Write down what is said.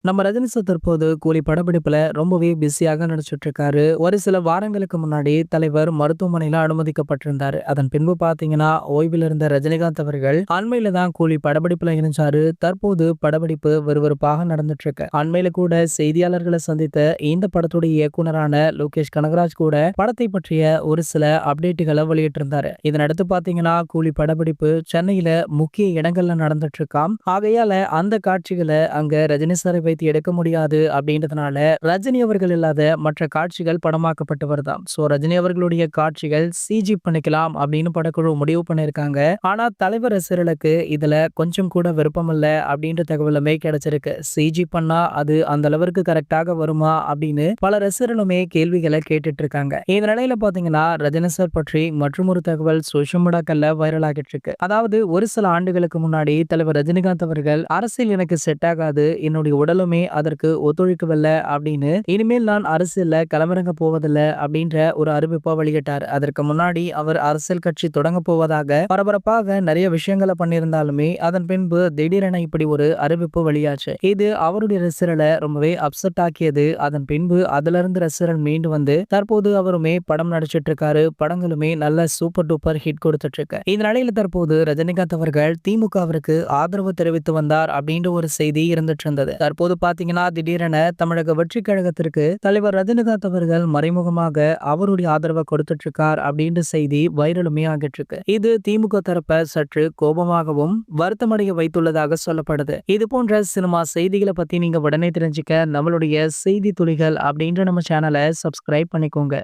நம்ம ரஜினி சார் தற்போது கூலி படப்பிடிப்புல ரொம்பவே பிஸியாக நடிச்சிட்டு இருக்காரு. ஒரு சில வாரங்களுக்கு முன்னாடி தலைவர் மருத்துவமனையில அனுமதிக்கப்பட்டிருந்தாரு. அதன் பின்பு பாத்தீங்கன்னா ஓய்வில் இருந்த ரஜினிகாந்த் அவர்கள் அண்மையில தான் கூலி படப்பிடிப்புல இணைஞ்சாரு. தற்போது படப்பிடிப்பு விறுவிறுப்பாக நடந்துட்டு இருக்கு. அண்மையில கூட செய்தியாளர்களை சந்தித்த இந்த படத்துடைய இயக்குனரான லோகேஷ் கனகராஜ் கூட படத்தை பற்றிய ஒரு சில அப்டேட்டுகளை வெளியிட்டிருந்தாரு. இதனடுத்து பாத்தீங்கன்னா கூலி படப்பிடிப்பு சென்னையில முக்கிய இடங்கள்ல நடந்துட்டு இருக்காம். ஆகையால அந்த காட்சிகளை அங்க ரஜினி சாரை வைத்து எடுக்க முடியாது அப்படின்றதுனால ரஜினி அவர்கள் இல்லாத மற்ற காட்சிகள் படமாக்கப்பட்டு வருதாம். சோ ரஜினி அவர்களுடைய காட்சிகள் சிஜி பண்ணிக்கலாம் அப்படின்னு படக்குழு முடிவு பண்ணிருக்காங்க. ஆனா தலைவர் ரசிகர்களுக்கு இதுல கொஞ்சம் கூட விருப்பம் இல்ல அப்படின்ற தகவலுமே கிடைச்சிருக்கு. சிஜி பண்ணா அது அந்த அளவிற்கு கரெக்டாக வருமா அப்படின்னு பல ரசிகர்களுமே கேள்விகளை கேட்டுட்டு இருக்காங்க. இந்த நிலையில பாத்தீங்கன்னா ரஜினி சார் பற்றி மற்றும் ஒரு தகவல் சோஷியல் மீடியாக்கள்ல வைரல் ஆகிட்டு இருக்கு. அதாவது ஒரு சில ஆண்டுகளுக்கு முன்னாடி தலைவர் ரஜினிகாந்த் அவர்கள் அரசியல் எனக்கு செட் ஆகாது, என்னுடைய உடலுமே அதற்கு ஒத்துழைக்கவில்லை அப்படின்னு இனிமேல் நான் அரசியல்ல களமிறங்க போவதில்லை அப்படின்ற ஒரு அறிவிப்பை வெளியிட்டார். அதற்கு முன்னாடி அவர் அரசியல் கட்சி தொடங்க போவதாக பரபரப்பாக நிறைய விஷயங்களை பண்ணியிருந்தாலுமே அதன் பின்பு திடீரென இப்படி ஒரு அறிவிப்பு வெளியாச்சு. இது அவருடைய ரசிகர்களை ரொம்பவே அப்செட் ஆக்கியது. அதன் பின்பு அதுல இருந்து ரசிகர்கள் மீண்டு வந்து தற்போது அவருமே படம் நடிச்சிட்டு இருக்காரு. படங்களுமே நல்ல சூப்பர் டூப்பர் ஹிட் கொடுத்துட்டு இருக்கு. இந்த நிலையில தற்போது ரஜினிகாந்த் அவர்கள் திமுகவிற்கு ஆதரவு தெரிவித்து வந்தார் அப்படின்ற ஒரு செய்தி இருந்துட்டு இருந்தது. தற்போது பாத்தீங்கன்னா திடீரென தமிழக வெற்றி கழகத்திற்கு தலைவர் ரஜினிகாந்த் அவர்கள் மறைமுகமாக அவருடைய ஆதரவை கொடுத்துட்டு இருக்கார் அப்படின்ற செய்தி வைரலுமே ஆகிட்டு இருக்கு. இது திமுக தரப்ப சற்று கோபமாகவும் வருத்தமடைய வைத்துள்ளதாக சொல்லப்படுது. இது போன்ற சினிமா செய்திகளை பத்தி நீங்க உடனே தெரிஞ்சுக்க நம்மளுடைய செய்தி துளிகள் அப்படின்ற நம்ம சேனலை சப்ஸ்கிரைப் பண்ணிக்கோங்க.